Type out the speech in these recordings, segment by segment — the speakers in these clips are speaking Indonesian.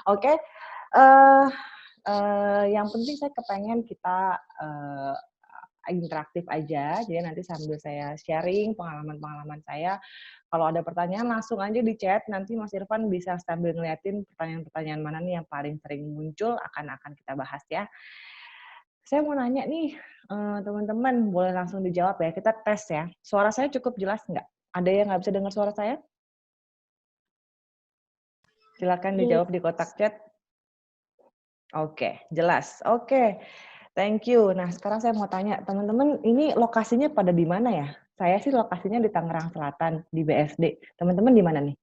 Oke, eh yang penting saya kepengen kita interaktif aja, jadi nanti sambil saya sharing pengalaman-pengalaman saya, kalau ada pertanyaan langsung aja di chat, nanti Mas Irfan bisa sambil ngeliatin pertanyaan-pertanyaan mana nih yang paling sering muncul, akan kita bahas ya. Saya mau nanya nih, teman-teman, boleh langsung dijawab ya, kita tes ya. Suara saya cukup jelas nggak? Ada yang nggak bisa dengar suara saya? Silakan dijawab di kotak chat. Oke, jelas. Oke, thank you. Nah, sekarang saya mau tanya, teman-teman, ini lokasinya pada di mana ya? Saya sih lokasinya di Tangerang Selatan, di BSD. Teman-teman di mana nih?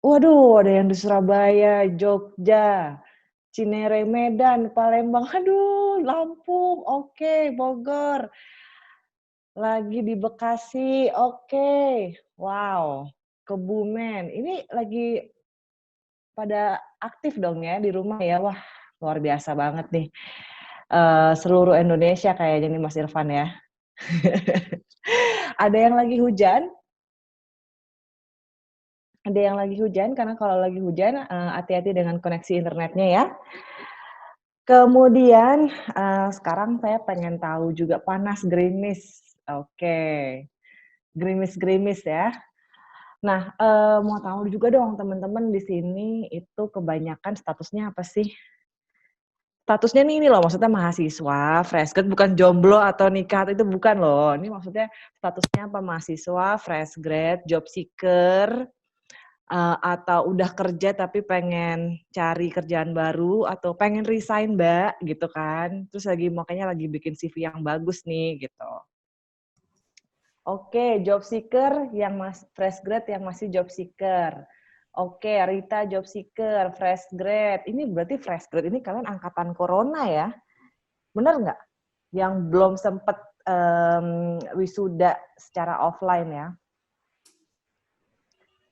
Waduh, ada yang di Surabaya, Jogja, Cinere, Medan, Palembang, aduh, Lampung, oke, Bogor, lagi di Bekasi, oke, wow, Kebumen. Ini lagi pada aktif dong ya di rumah ya, wah luar biasa banget nih. Seluruh Indonesia kayaknya nih Mas Irfan ya. Ada yang lagi hujan? Ada yang lagi hujan? Karena kalau lagi hujan, hati-hati dengan koneksi internetnya ya. Kemudian, sekarang saya pengen tahu juga panas gerimis. Oke, gerimis-gerimis ya. Nah, mau tahu juga dong teman-teman di sini itu kebanyakan statusnya apa sih? Statusnya nih ini loh, maksudnya mahasiswa, fresh grad, bukan jomblo atau nikah, itu bukan loh. Ini maksudnya statusnya apa? Mahasiswa, fresh grad, job seeker, atau udah kerja tapi pengen cari kerjaan baru, atau pengen resign Mbak, gitu kan. Terus makanya lagi bikin CV yang bagus nih, gitu. Oke, job seeker yang fresh grad yang masih job seeker. Oke, Rita job seeker, fresh grad. Ini berarti fresh grad ini kalian angkatan corona ya? Bener nggak? Yang belum sempat wisuda secara offline ya?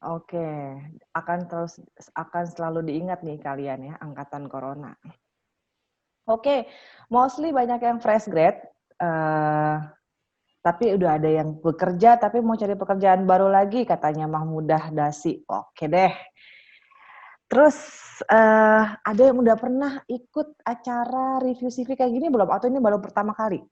Oke, akan selalu diingat nih kalian ya, angkatan corona. Oke, mostly banyak yang fresh grad, tapi udah ada yang bekerja tapi mau cari pekerjaan baru lagi katanya Mahmudah Dasi. Oke deh. Terus ada yang udah pernah ikut acara review CV kayak gini belum? Atau ini baru pertama kali?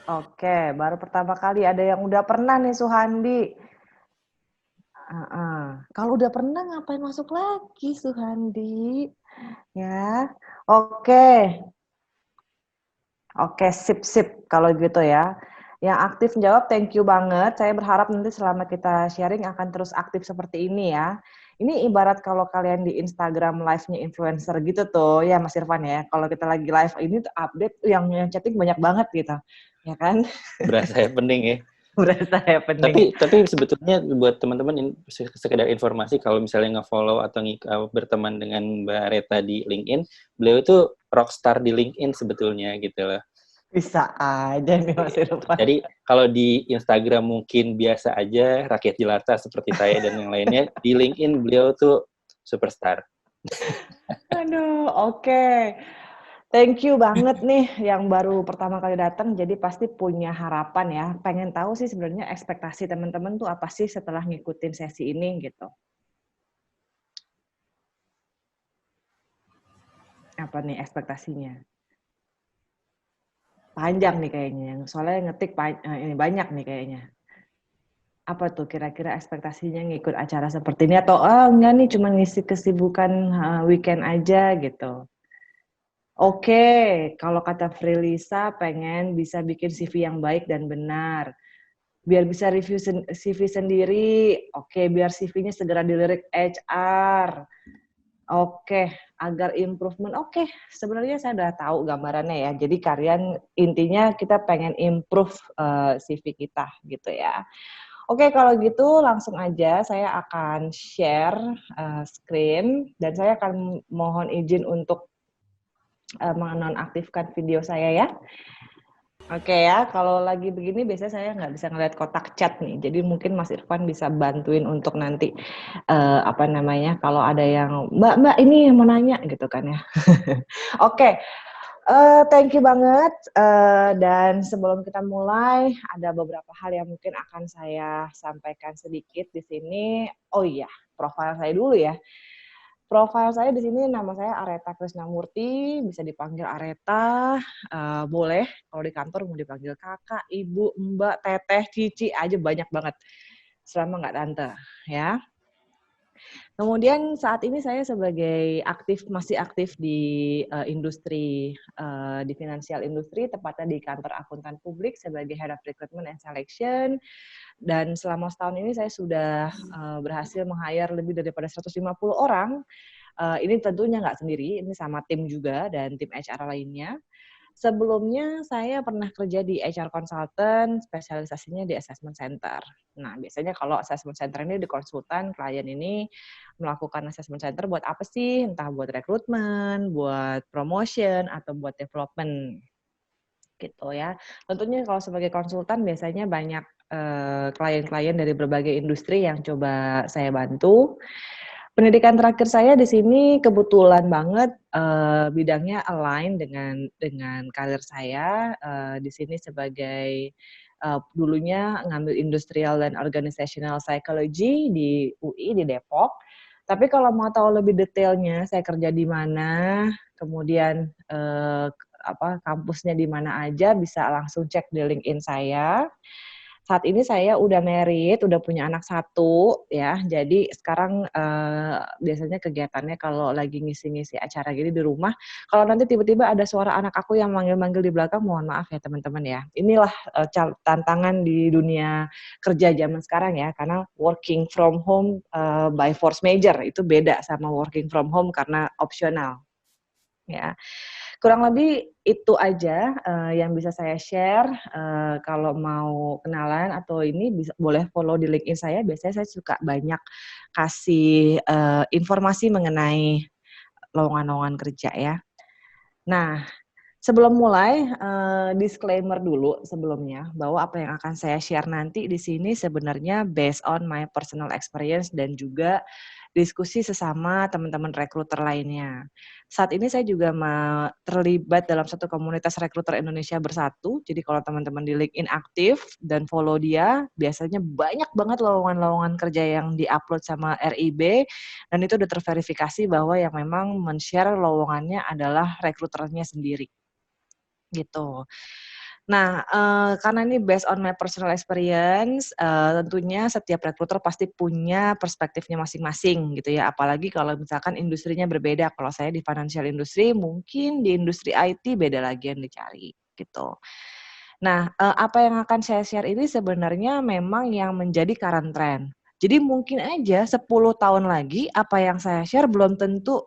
Oke, baru pertama kali ada yang udah pernah nih Suhandi. Kalau udah pernah ngapain masuk lagi Suhandi? Ya, oke. Oke, sip kalau gitu ya. Yang aktif jawab, thank you banget. Saya berharap nanti selama kita sharing akan terus aktif seperti ini ya. Ini ibarat kalau kalian di Instagram live-nya influencer gitu tuh, ya Mas Irfan ya. Kalau kita lagi live ini tuh update yang chatting banyak banget gitu, ya kan? Berasa happening ya. Berasa happening. Tapi sebetulnya buat teman-teman sekedar informasi, kalau misalnya nge-follow atau berteman dengan Mbak Reta di LinkedIn, beliau itu rockstar di LinkedIn sebetulnya gitu loh. Bisa aja nih Mas Irfan. Jadi kalau di Instagram mungkin biasa aja, rakyat jelata seperti saya dan yang lainnya, di LinkedIn beliau tuh superstar. Aduh, oke. Thank you banget nih yang baru pertama kali datang, jadi pasti punya harapan ya. Pengen tahu sih sebenarnya ekspektasi teman-teman tuh apa sih setelah ngikutin sesi ini gitu. Apa nih ekspektasinya? Panjang nih kayaknya, soalnya ngetik ini banyak nih kayaknya. Apa tuh kira-kira ekspektasinya ngikut acara seperti ini atau enggak nih cuma ngisi kesibukan weekend aja gitu. Oke, kalau kata Frilisa pengen bisa bikin CV yang baik dan benar. Biar bisa review CV sendiri. Oke, biar CV-nya segera dilirik HR. Oke, agar improvement. Oke, sebenarnya saya udah tahu gambarannya ya. Jadi kalian intinya kita pengen improve CV kita gitu ya. Oke, kalau gitu langsung aja saya akan share screen dan saya akan mohon izin untuk menonaktifkan video saya ya. Oke ya, kalau lagi begini biasanya saya nggak bisa ngeliat kotak chat nih, jadi mungkin Mas Irfan bisa bantuin untuk nanti kalau ada yang Mbak ini yang mau nanya gitu kan ya. Oke, Thank you banget. Dan sebelum kita mulai, ada beberapa hal yang mungkin akan saya sampaikan sedikit di sini. Oh iya, profil saya dulu ya. Profil saya di sini, nama saya Areta Krisnamurti, bisa dipanggil Areta, boleh kalau di kantor mau dipanggil kakak, ibu, mbak, teteh, cici aja banyak banget, selama nggak tante, ya. Kemudian saat ini saya sebagai masih aktif di industri, di financial industry, tepatnya di kantor akuntan publik sebagai Head of Recruitment and Selection. Dan selama setahun ini saya sudah berhasil meng-hire lebih daripada 150 orang. Ini tentunya nggak sendiri, ini sama tim juga dan tim HR lainnya. Sebelumnya saya pernah kerja di HR consultant, spesialisasinya di assessment center. Nah, biasanya kalau assessment center ini di konsultan, klien ini melakukan assessment center buat apa sih? Entah buat rekrutmen, buat promotion, atau buat development. Gitu ya. Tentunya kalau sebagai konsultan biasanya banyak klien-klien dari berbagai industri yang coba saya bantu. Pendidikan terakhir saya di sini kebetulan banget bidangnya align dengan karir saya di sini sebagai dulunya ngambil Industrial dan Organizational Psychology di UI di Depok. Tapi kalau mau tahu lebih detailnya saya kerja di mana, kemudian kampusnya di mana aja bisa langsung cek di LinkedIn saya. Saat ini saya udah married, udah punya anak 1 ya. Jadi sekarang biasanya kegiatannya kalau lagi ngisi-ngisi acara gini di rumah, kalau nanti tiba-tiba ada suara anak aku yang manggil-manggil di belakang, mohon maaf ya teman-teman ya. Inilah tantangan di dunia kerja zaman sekarang ya, karena working from home by force major itu beda sama working from home karena opsional ya. Kurang lebih itu aja yang bisa saya share. Kalau mau kenalan atau ini boleh follow di LinkedIn saya. Biasanya saya suka banyak kasih informasi mengenai lowongan-lowongan kerja ya. Nah, sebelum mulai disclaimer dulu sebelumnya bahwa apa yang akan saya share nanti di sini sebenarnya based on my personal experience dan juga diskusi sesama teman-teman rekruter lainnya. Saat ini saya juga terlibat dalam satu komunitas rekruter Indonesia Bersatu. Jadi kalau teman-teman di LinkedIn aktif dan follow dia, biasanya banyak banget lowongan-lowongan kerja yang diupload sama RIB dan itu udah terverifikasi bahwa yang memang men-share lowongannya adalah rekruternya sendiri. Gitu. Nah, karena ini based on my personal experience, tentunya setiap rekruter pasti punya perspektifnya masing-masing gitu ya, apalagi kalau misalkan industrinya berbeda. Kalau saya di financial industry, mungkin di industri IT beda lagi yang dicari, gitu. Nah, apa yang akan saya share ini sebenarnya memang yang menjadi current trend. Jadi mungkin aja 10 tahun lagi apa yang saya share belum tentu,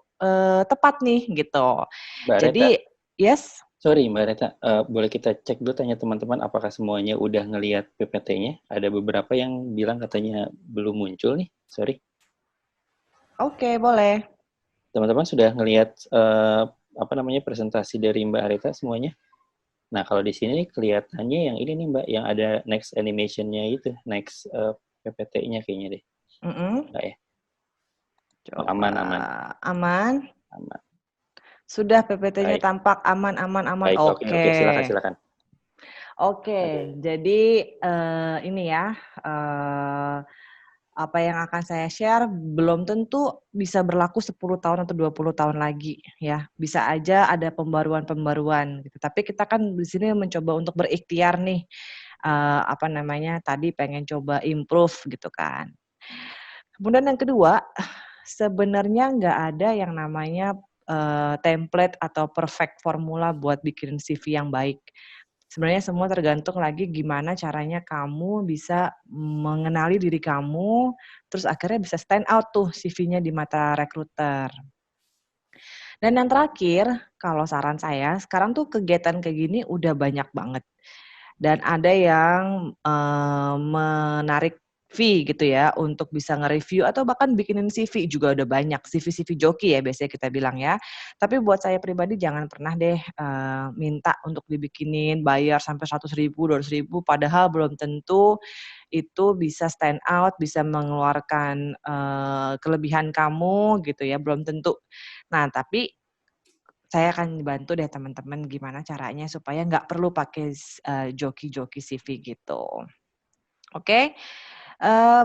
tepat nih, gitu. Mbak Reta, Jadi yes? sorry Mbak Reta, boleh kita cek dulu tanya teman-teman apakah semuanya udah ngelihat PPT-nya? Ada beberapa yang bilang katanya belum muncul nih, sorry. Oke, boleh. Teman-teman sudah ngelihat presentasi dari Mbak Reta semuanya? Nah, kalau di sini kelihatannya yang ini nih Mbak, yang ada next animation-nya itu, next PPT-nya kayaknya deh. Mbak ya? Oh, Coba. aman. Aman. Aman. Sudah PPT-nya Baik. tampak aman. Baik, oke, silakan. Oke, jadi ini ya, apa yang akan saya share belum tentu bisa berlaku 10 tahun atau 20 tahun lagi ya. Bisa aja ada pembaruan-pembaruan gitu. Tapi kita kan di sini mencoba untuk berikhtiar nih, tadi pengen coba improve gitu kan. Kemudian yang kedua, sebenarnya nggak ada yang namanya template atau perfect formula buat bikin CV yang baik. Sebenarnya semua tergantung lagi gimana caranya kamu bisa mengenali diri kamu, terus akhirnya bisa stand out tuh CV-nya di mata rekruter. Dan yang terakhir, kalau saran saya, sekarang tuh kegiatan kayak gini udah banyak banget. Dan ada yang menarik fee gitu ya untuk bisa nge-review atau bahkan bikinin CV juga udah banyak, CV-CV joki ya biasanya kita bilang ya. Tapi buat saya pribadi jangan pernah deh minta untuk dibikinin bayar sampai 100.000, 200.000 padahal belum tentu itu bisa stand out, bisa mengeluarkan kelebihan kamu gitu ya, belum tentu. Nah, tapi saya akan bantu deh teman-teman gimana caranya supaya nggak perlu pakai joki-joki CV gitu. Oke,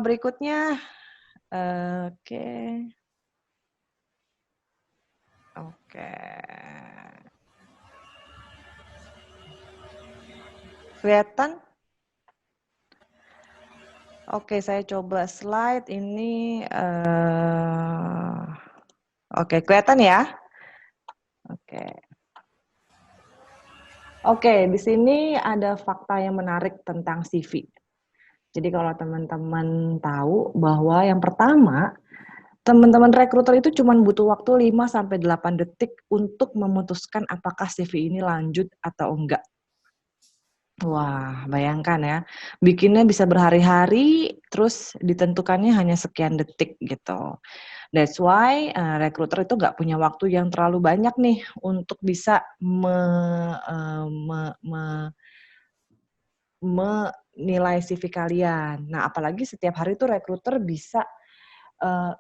berikutnya, oke, oke, kelihatan? Oke, saya coba slide ini. Oke, kelihatan ya? Oke. Oke, di sini ada fakta yang menarik tentang CV. Jadi kalau teman-teman tahu bahwa yang pertama, teman-teman rekruter itu cuma butuh waktu 5 sampai 8 detik untuk memutuskan apakah CV ini lanjut atau enggak. Wah, bayangkan ya, bikinnya bisa berhari-hari, terus ditentukannya hanya sekian detik gitu. That's why rekruter itu nggak punya waktu yang terlalu banyak nih untuk bisa menilai CV kalian. Nah, apalagi setiap hari tuh rekruter bisa uh,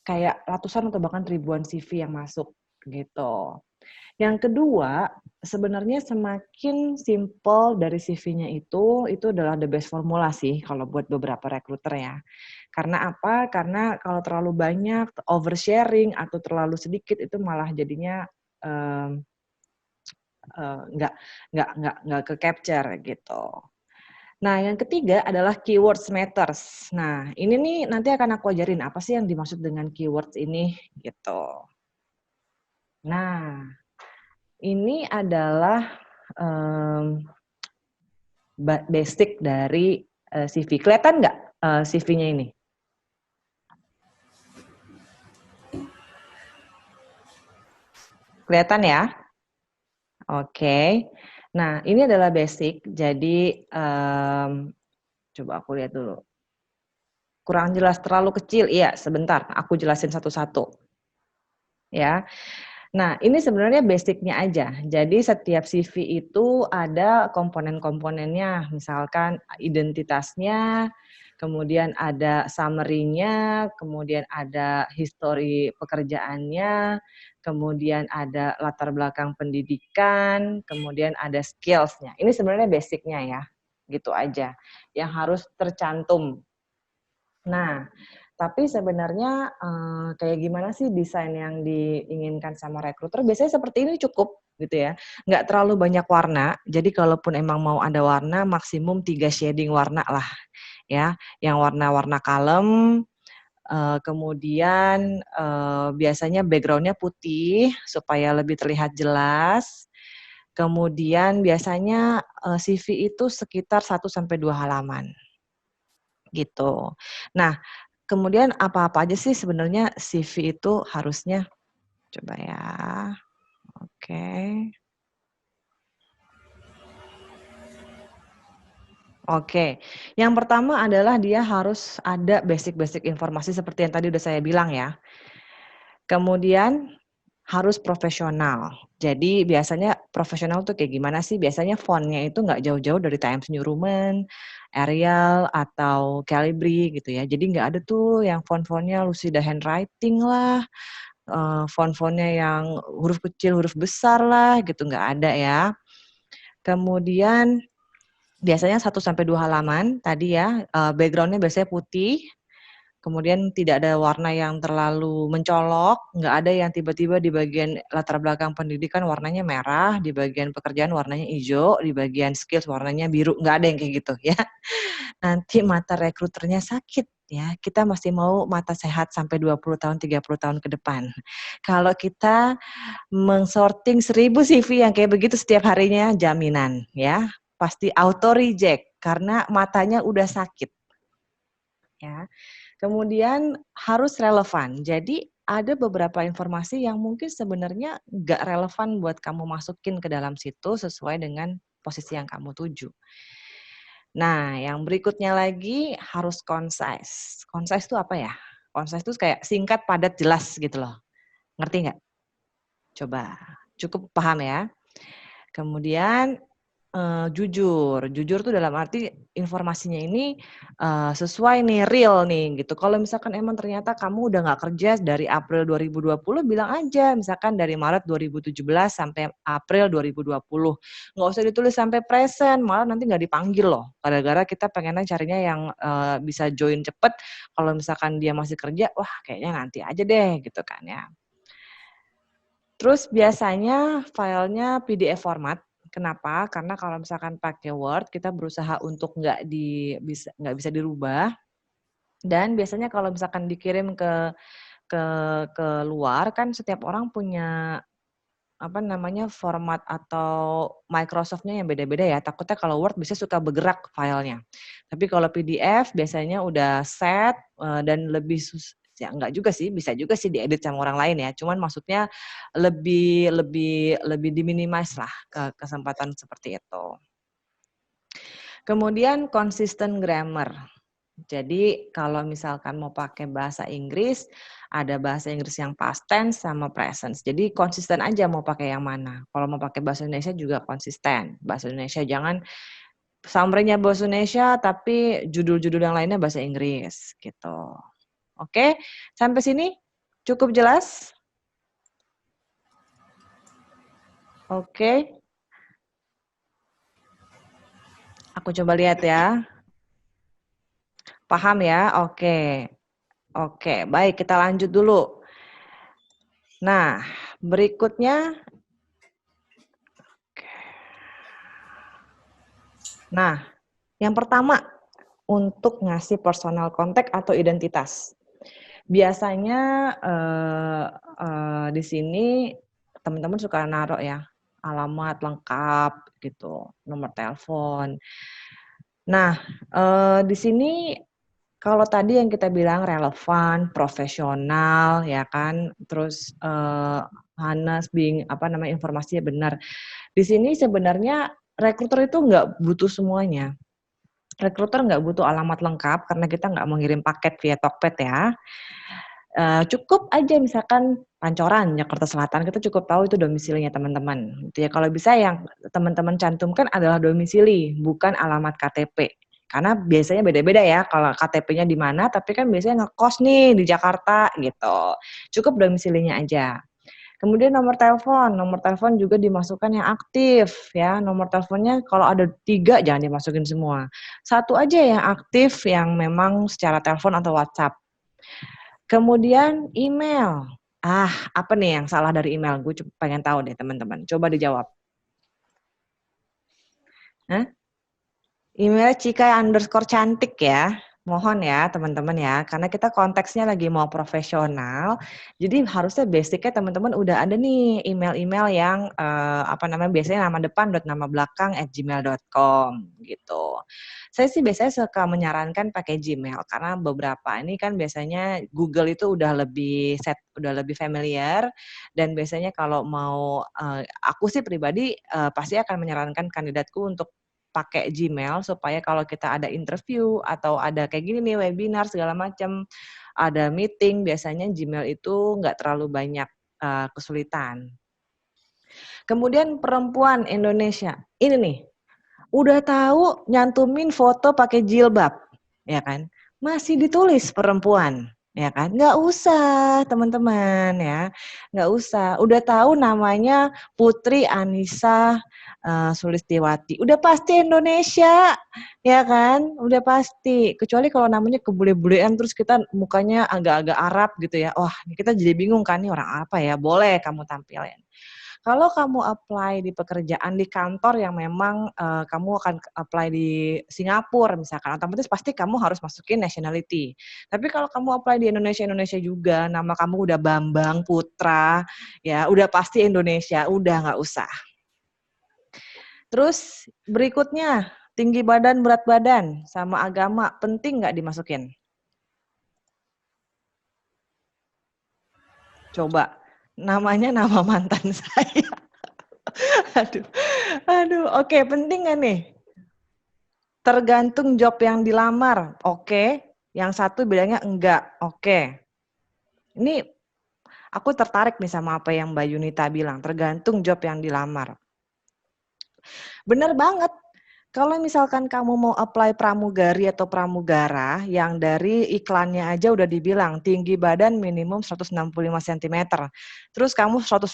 kayak ratusan atau bahkan ribuan CV yang masuk gitu. Yang kedua, sebenarnya semakin simple dari CV-nya itu adalah the best formula sih kalau buat beberapa rekruter ya. Karena apa? Karena kalau terlalu banyak oversharing atau terlalu sedikit itu malah jadinya nggak ke capture gitu. Nah, yang ketiga adalah keywords matters. Nah, ini nih nanti akan aku ajarin apa sih yang dimaksud dengan keywords ini gitu. Nah, ini adalah basic dari CV. Kelihatan nggak CV-nya ini? Kelihatan ya? Oke. Nah, ini adalah basic. Jadi, coba aku lihat dulu. Kurang jelas, terlalu kecil. Iya, sebentar. Aku jelasin satu-satu. Ya. Nah, ini sebenarnya basicnya aja. Jadi setiap CV itu ada komponen-komponennya, misalkan identitasnya, kemudian ada summary-nya, kemudian ada history pekerjaannya, kemudian ada latar belakang pendidikan, kemudian ada skills-nya. Ini sebenarnya basicnya ya, gitu aja, yang harus tercantum. Nah, tapi sebenarnya kayak gimana sih desain yang diinginkan sama rekruter? Biasanya seperti ini cukup gitu ya. Nggak terlalu banyak warna. Jadi kalaupun emang mau ada warna, maksimum 3 shading warna lah ya. Yang warna-warna kalem, kemudian biasanya background-nya putih supaya lebih terlihat jelas. Kemudian biasanya CV itu sekitar 1-2 halaman gitu. Nah, kemudian apa-apa aja sih sebenarnya CV itu harusnya? Coba ya. Oke. Oke. Yang pertama adalah dia harus ada basic-basic informasi seperti yang tadi udah saya bilang ya. Kemudian harus profesional. Jadi biasanya profesional tuh kayak gimana sih? Biasanya font-nya itu nggak jauh-jauh dari Times New Roman, Arial, atau Calibri gitu ya. Jadi nggak ada tuh yang font-fontnya Lucida Handwriting lah, font-fontnya yang huruf kecil, huruf besar lah gitu, nggak ada ya. Kemudian biasanya 1-2 halaman tadi ya, background-nya biasanya putih, kemudian tidak ada warna yang terlalu mencolok, nggak ada yang tiba-tiba di bagian latar belakang pendidikan warnanya merah, di bagian pekerjaan warnanya hijau, di bagian skills warnanya biru, nggak ada yang kayak gitu ya. Nanti mata rekruternya sakit ya. Kita masih mau mata sehat sampai 20 tahun, 30 tahun ke depan. Kalau kita men-sorting 1000 CV yang kayak begitu setiap harinya, jaminan ya, pasti auto reject karena matanya udah sakit. Ya. Kemudian harus relevan. Jadi ada beberapa informasi yang mungkin sebenarnya nggak relevan buat kamu masukin ke dalam situ sesuai dengan posisi yang kamu tuju. Nah, yang berikutnya lagi harus concise. Concise itu apa ya? Concise itu kayak singkat, padat, jelas gitu loh. Ngerti nggak? Coba, cukup paham ya. Kemudian jujur. Jujur tuh dalam arti informasinya ini sesuai nih, real nih gitu. Kalau misalkan emang ternyata kamu udah nggak kerja dari April 2020, bilang aja misalkan dari Maret 2017 sampai April 2020. Nggak usah ditulis sampai present, malah nanti nggak dipanggil loh. Gara-gara kita pengennya carinya yang bisa join cepet. Kalau misalkan dia masih kerja, wah kayaknya nanti aja deh gitu kan ya. Terus biasanya filenya PDF format. Kenapa? Karena kalau misalkan pakai Word, kita berusaha untuk nggak bisa dirubah. Dan biasanya kalau misalkan dikirim ke luar, kan setiap orang punya format atau Microsoft-nya yang beda-beda ya. Takutnya kalau Word bisa suka bergerak filenya. Tapi kalau PDF biasanya udah set dan lebih ya enggak juga sih, bisa juga sih diedit sama orang lain ya. Cuman maksudnya lebih diminimize lah kesempatan seperti itu. Kemudian konsisten grammar. Jadi kalau misalkan mau pakai bahasa Inggris, ada bahasa Inggris yang past tense sama present. Jadi konsisten aja mau pakai yang mana. Kalau mau pakai bahasa Indonesia juga konsisten. Bahasa Indonesia jangan summary-nya bahasa Indonesia tapi judul-judul yang lainnya bahasa Inggris gitu. Oke, sampai sini cukup jelas? Oke. Aku coba lihat ya. Paham ya? Oke. Oke, baik kita lanjut dulu. Nah, berikutnya. Nah, yang pertama untuk ngasih personal contact atau identitas. Biasanya di sini teman-teman suka naruh ya alamat lengkap gitu, nomor telepon. Nah, di sini kalau tadi yang kita bilang relevan, profesional, ya kan, terus honest, informasinya benar. Di sini sebenarnya rekruter itu nggak butuh semuanya. Rekruter nggak butuh alamat lengkap karena kita nggak mau ngirim paket via Tokped ya. Cukup aja misalkan Pancoran, Jakarta Selatan, kita cukup tahu itu domisilinya teman-teman. Gitu ya. Kalau bisa yang teman-teman cantumkan adalah domisili, bukan alamat KTP. Karena biasanya beda-beda ya, kalau KTP-nya di mana, tapi kan biasanya ngekos nih di Jakarta gitu. Cukup domisilinya aja. Kemudian nomor telepon juga dimasukkan yang aktif ya. Nomor teleponnya kalau ada 3 jangan dimasukin semua. 1 aja yang aktif yang memang secara telepon atau WhatsApp. Kemudian email. Apa nih yang salah dari email? Gue pengen tahu deh teman-teman. Coba dijawab. Hah? Email Cika_cantik ya. Mohon ya teman-teman ya, karena kita konteksnya lagi mau profesional, jadi harusnya basicnya teman-teman udah ada nih email-email yang biasanya nama depan nama belakang @gmail.com gitu. Saya sih biasanya suka menyarankan pakai Gmail karena beberapa ini kan biasanya Google itu udah lebih familiar dan biasanya kalau mau aku sih pribadi pasti akan menyarankan kandidatku untuk pakai Gmail supaya kalau kita ada interview atau ada kayak gini nih webinar segala macam, ada meeting biasanya Gmail itu nggak terlalu banyak kesulitan. Kemudian perempuan Indonesia, ini nih, udah tahu nyantumin foto pakai jilbab, ya kan? Masih ditulis perempuan, ya kan? Nggak usah teman-teman ya, nggak usah. Udah tahu namanya Putri Anissa Sulistiwati, udah pasti Indonesia, ya kan? Udah pasti. Kecuali kalau namanya kebule-bulean terus kita mukanya agak-agak Arab gitu ya, wah kita jadi bingung kan nih orang apa ya? Boleh kamu tampilin. Kalau kamu apply di pekerjaan di kantor yang memang kamu akan apply di Singapura misalkan, otomatis pasti kamu harus masukin nationality. Tapi kalau kamu apply di Indonesia juga, nama kamu udah Bambang Putra, ya udah pasti Indonesia, udah nggak usah. Terus berikutnya, tinggi badan, berat badan, sama agama, penting nggak dimasukin? Coba, namanya nama mantan saya. Aduh, oke, penting nggak nih? Tergantung job yang dilamar, oke. Yang satu bilangnya enggak, oke. Ini aku tertarik nih sama apa yang Mbak Yunita bilang, tergantung job yang dilamar. Bener banget. Kalau misalkan kamu mau apply pramugari atau pramugara yang dari iklannya aja udah dibilang tinggi badan minimum 165 cm. Terus kamu 150,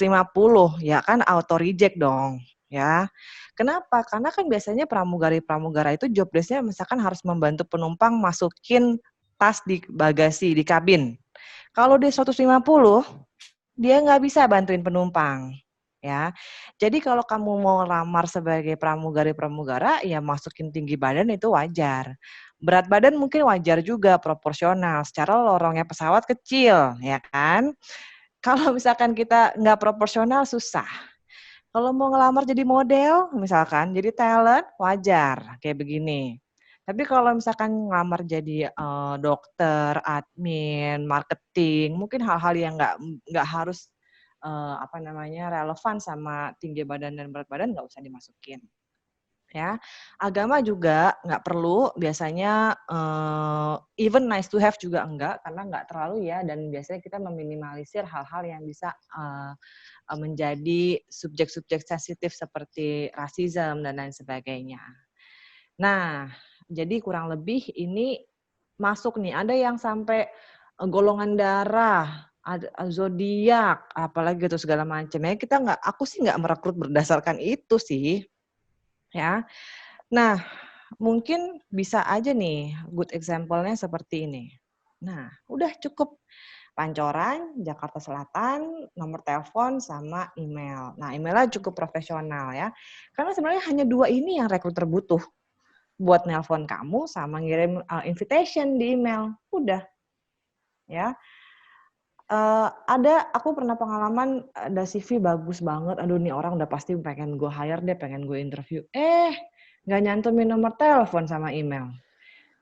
ya kan auto reject dong, ya. Kenapa? Karena kan biasanya pramugari-pramugara itu job desk-nya misalkan harus membantu penumpang masukin tas di bagasi, di kabin. Kalau dia 150, dia nggak bisa bantuin penumpang, ya. Jadi kalau kamu mau lamar sebagai pramugari-pramugara, ya masukin tinggi badan itu wajar. Berat badan mungkin wajar juga, proporsional. Secara lorongnya pesawat kecil, ya kan? Kalau misalkan kita nggak proporsional, susah. Kalau mau ngelamar jadi model, misalkan jadi talent, wajar kayak begini. Tapi kalau misalkan ngelamar jadi dokter, admin, marketing, mungkin hal-hal yang nggak harus relevan sama tinggi badan dan berat badan nggak usah dimasukin. Ya, agama juga nggak perlu, biasanya even nice to have juga enggak, karena nggak terlalu ya, dan biasanya kita meminimalisir hal-hal yang bisa menjadi subjek-subjek sensitif seperti rasisme dan lain sebagainya. Nah, jadi kurang lebih ini masuk nih, ada yang sampai golongan darah, ada zodiak, apalagi itu segala macam ya. Aku sih nggak merekrut berdasarkan itu sih, ya. Nah, mungkin bisa aja nih good example-nya seperti ini. Nah, udah cukup Pancoran, Jakarta Selatan, nomor telepon, sama email. Nah, emailnya cukup profesional ya. Karena sebenarnya hanya 2 ini yang rekruter butuh. Buat nelpon kamu sama ngirim invitation di email. Udah. Ya. Aku pernah pengalaman ada CV bagus banget. Aduh, nih orang udah pasti pengen gue hire deh, pengen gue interview. Nggak nyantumin nomor telepon sama email.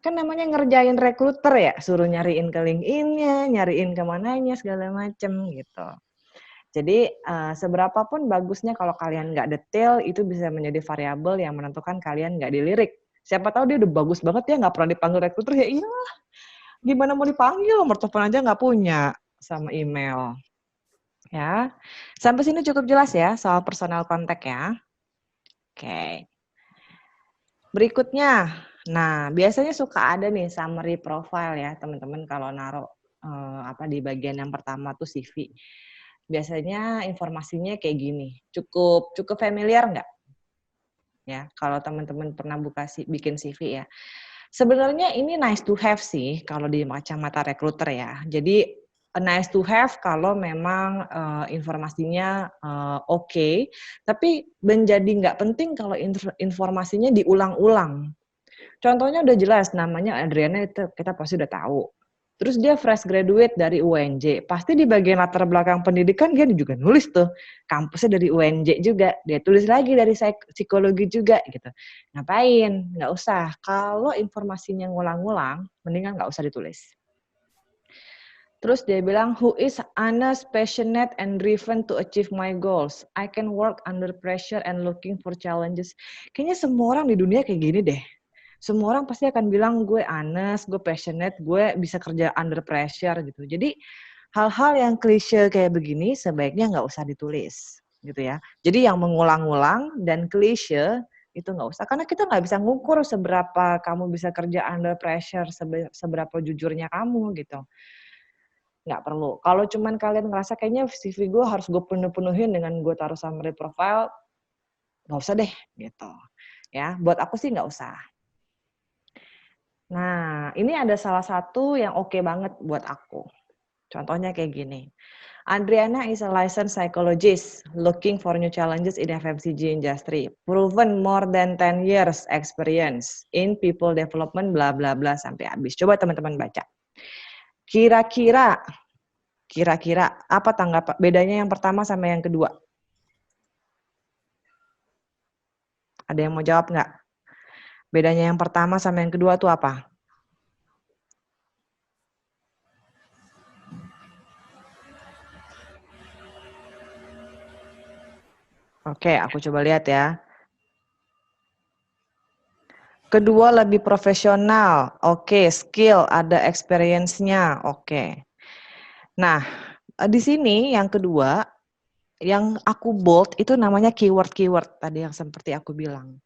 Kan namanya ngerjain rekruter ya, suruh nyariin ke LinkedIn-nya, nyariin ke mananya, segala macem gitu. Jadi seberapa pun bagusnya kalau kalian nggak detail, itu bisa menjadi variabel yang menentukan kalian nggak dilirik. Siapa tahu dia udah bagus banget ya, nggak pernah dipanggil rekruter, ya iyalah. Gimana mau dipanggil, nomor telepon aja nggak punya, sama email. Ya, sampai sini cukup jelas ya soal personal contact ya. Oke. Berikutnya, nah biasanya suka ada nih summary profile ya teman-teman kalau naruh di bagian yang pertama tuh CV. Biasanya informasinya kayak gini, cukup familiar nggak? Ya, kalau teman-teman pernah bikin CV ya. Sebenarnya ini nice to have sih kalau di kacamata rekruter ya. Jadi nice to have kalau memang informasinya oke, tapi menjadi nggak penting kalau informasinya diulang-ulang. Contohnya udah jelas, namanya Adriana itu kita pasti udah tahu. Terus dia fresh graduate dari UNJ. Pasti di bagian latar belakang pendidikan dia juga nulis tuh. Kampusnya dari UNJ juga. Dia tulis lagi dari psikologi juga gitu. Ngapain? Nggak usah. Kalau informasinya ngulang-ngulang, mendingan nggak usah ditulis. Terus dia bilang, who is honest, passionate, and driven to achieve my goals. I can work under pressure and looking for challenges. Kayaknya semua orang di dunia kayak gini deh. Semua orang pasti akan bilang gue honest, gue passionate, gue bisa kerja under pressure gitu. Jadi hal-hal yang klise kayak begini sebaiknya nggak usah ditulis gitu ya. Jadi yang mengulang-ulang dan klise itu nggak usah. Karena kita nggak bisa ngukur seberapa kamu bisa kerja under pressure, seberapa jujurnya kamu gitu. Nggak perlu. Kalau cuman kalian ngerasa kayaknya CV gue harus gue penuhin dengan gue taruh summary profile, nggak usah deh gitu. Ya, buat aku sih nggak usah. Nah, ini ada salah satu yang oke banget buat aku. Contohnya kayak gini. Adriana is a licensed psychologist looking for new challenges in FMCG industry. Proven more than 10 years experience in people development bla bla bla sampai habis. Coba teman-teman baca. Kira-kira apa tanggapan bedanya yang pertama sama yang kedua? Ada yang mau jawab nggak? Bedanya yang pertama sama yang kedua tuh apa? Oke, aku coba lihat ya. Kedua lebih profesional, oke. Skill, ada experience-nya, oke. Nah, di sini yang kedua, Yang aku bold itu namanya keyword-keyword tadi yang seperti aku bilang.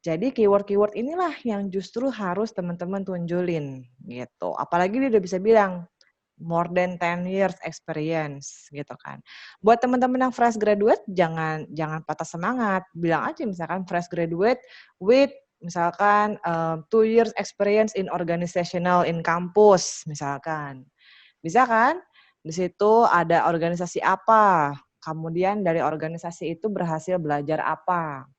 Jadi keyword-keyword inilah yang justru harus teman-teman tunjulin gitu. Apalagi dia udah bisa bilang more than 10 years experience gitu kan. Buat teman-teman yang fresh graduate jangan patah semangat. Bilang aja misalkan fresh graduate with misalkan 2 years experience in organizational in campus misalkan. Bisa kan? Di situ ada organisasi apa, kemudian dari organisasi itu berhasil belajar apa.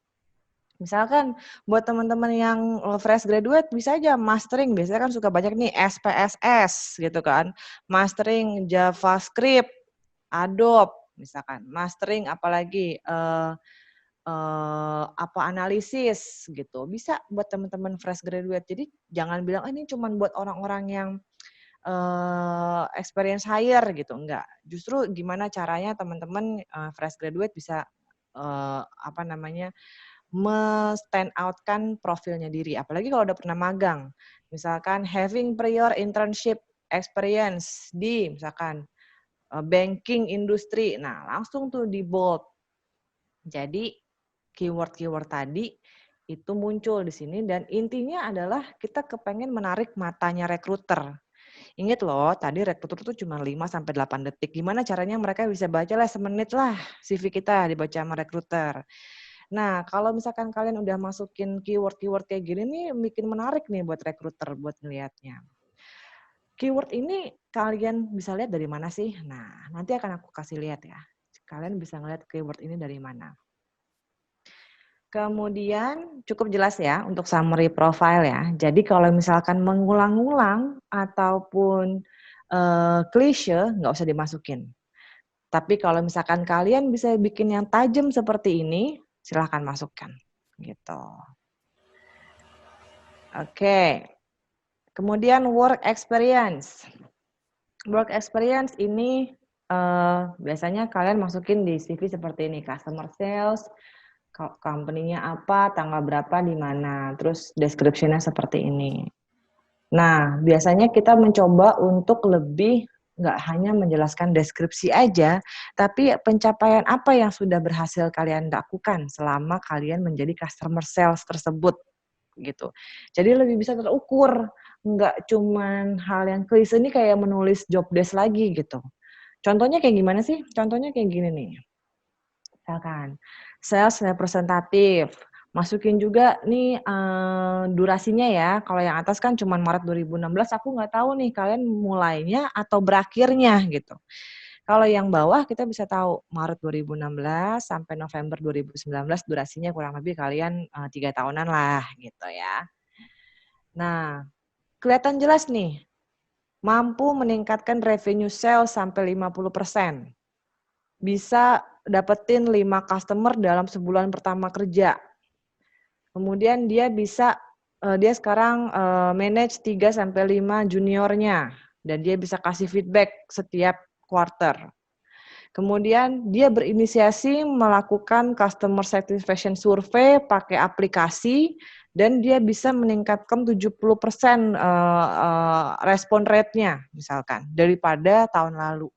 Misalkan buat teman-teman yang fresh graduate bisa aja mastering, biasanya kan suka banyak nih SPSS gitu kan. Mastering JavaScript, Adobe misalkan. Mastering apalagi apa analisis gitu. Bisa buat teman-teman fresh graduate. Jadi jangan bilang ini cuma buat orang-orang yang experience hire gitu, enggak. Justru gimana caranya teman-teman fresh graduate bisa apa namanya stand out-kan profilnya diri. Apalagi kalau udah pernah magang. Misalkan having prior internship experience di misalkan banking industri. Nah, langsung tuh di bold. Jadi keyword-keyword tadi itu muncul di sini dan intinya adalah kita kepengen menarik matanya rekruter. Ingat loh, tadi rekruter itu cuma 5 sampai 8 detik. Gimana caranya mereka bisa baca lah semenit lah CV kita dibaca sama rekruter. Nah, kalau misalkan kalian udah masukin keyword-keyword kayak gini nih, bikin menarik nih buat rekruter buat ngelihatnya. Keyword ini kalian bisa lihat dari mana sih? Nah, nanti akan aku kasih lihat ya. Kalian bisa ngeliat keyword ini dari mana. Kemudian cukup jelas ya untuk summary profile ya. Jadi kalau misalkan mengulang-ulang ataupun klise, nggak usah dimasukin. Tapi kalau misalkan kalian bisa bikin yang tajam seperti ini, silahkan masukkan. Gitu. Oke. Kemudian work experience. Work experience ini biasanya kalian masukin di CV seperti ini, customer sales, company-nya apa, tanggal berapa, di mana, terus description-nya seperti ini. Nah, biasanya kita mencoba untuk lebih nggak hanya menjelaskan deskripsi aja, tapi pencapaian apa yang sudah berhasil kalian lakukan selama kalian menjadi customer sales tersebut gitu. Jadi lebih bisa terukur, nggak cuman hal yang klise ini kayak menulis job desk lagi gitu. Contohnya kayak gimana sih? Contohnya kayak gini nih. Misalkan sales representative, masukin juga nih durasinya ya. Kalau yang atas kan cuma Maret 2016, aku nggak tahu nih kalian mulainya atau berakhirnya gitu. Kalau yang bawah kita bisa tahu Maret 2016 sampai November 2019 durasinya kurang lebih kalian 3 tahunan lah gitu ya. Nah, kelihatan jelas nih, mampu meningkatkan revenue sales sampai 50%. Bisa dapetin 5 customer dalam sebulan pertama kerja. Kemudian dia bisa dia sekarang manage 3 sampai 5 juniornya dan dia bisa kasih feedback setiap quarter. Kemudian dia berinisiasi melakukan customer satisfaction survey pakai aplikasi dan dia bisa meningkatkan 70% respon rate-nya misalkan daripada tahun lalu.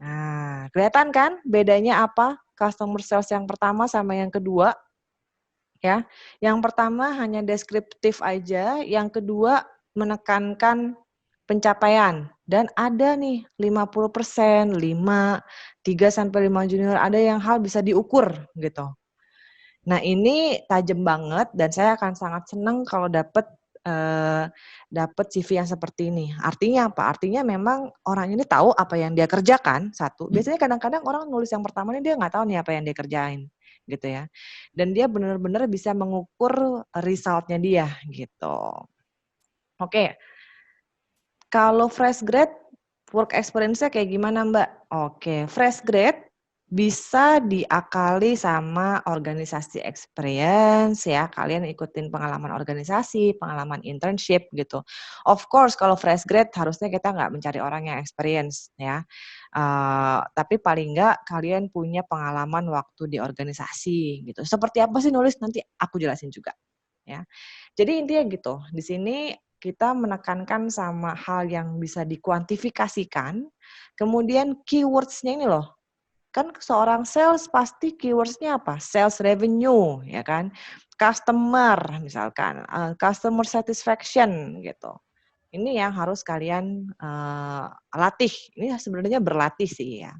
Nah, kelihatan kan bedanya apa customer sales yang pertama sama yang kedua? Ya, yang pertama hanya deskriptif aja, yang kedua menekankan pencapaian dan ada nih 50%, 5, 3 sampai 5 junior, ada yang hal bisa diukur gitu. Nah, ini tajam banget dan saya akan sangat senang kalau dapat CV yang seperti ini. Artinya apa? Artinya memang orang ini tahu apa yang dia kerjakan, satu. Biasanya kadang-kadang orang nulis yang pertama ini dia nggak tahu nih apa yang dia kerjain, gitu ya. Dan dia benar-benar bisa mengukur result-nya dia, gitu. Oke, kalau fresh grade, work experience-nya kayak gimana Mbak? Oke, fresh grade bisa diakali sama organisasi experience ya, kalian ikutin pengalaman organisasi, pengalaman internship gitu. Of course kalau fresh grade harusnya kita nggak mencari orang yang experience ya, tapi paling nggak kalian punya pengalaman waktu di organisasi gitu. Seperti apa sih nulis nanti aku jelasin juga ya. Jadi intinya gitu, di sini kita menekankan sama hal yang bisa dikuantifikasikan, kemudian keywords-nya ini loh, kan seorang sales pasti keywords-nya apa? Sales revenue, ya kan? Customer, misalkan, customer satisfaction, gitu. Ini yang harus kalian latih. Ini sebenarnya berlatih sih ya.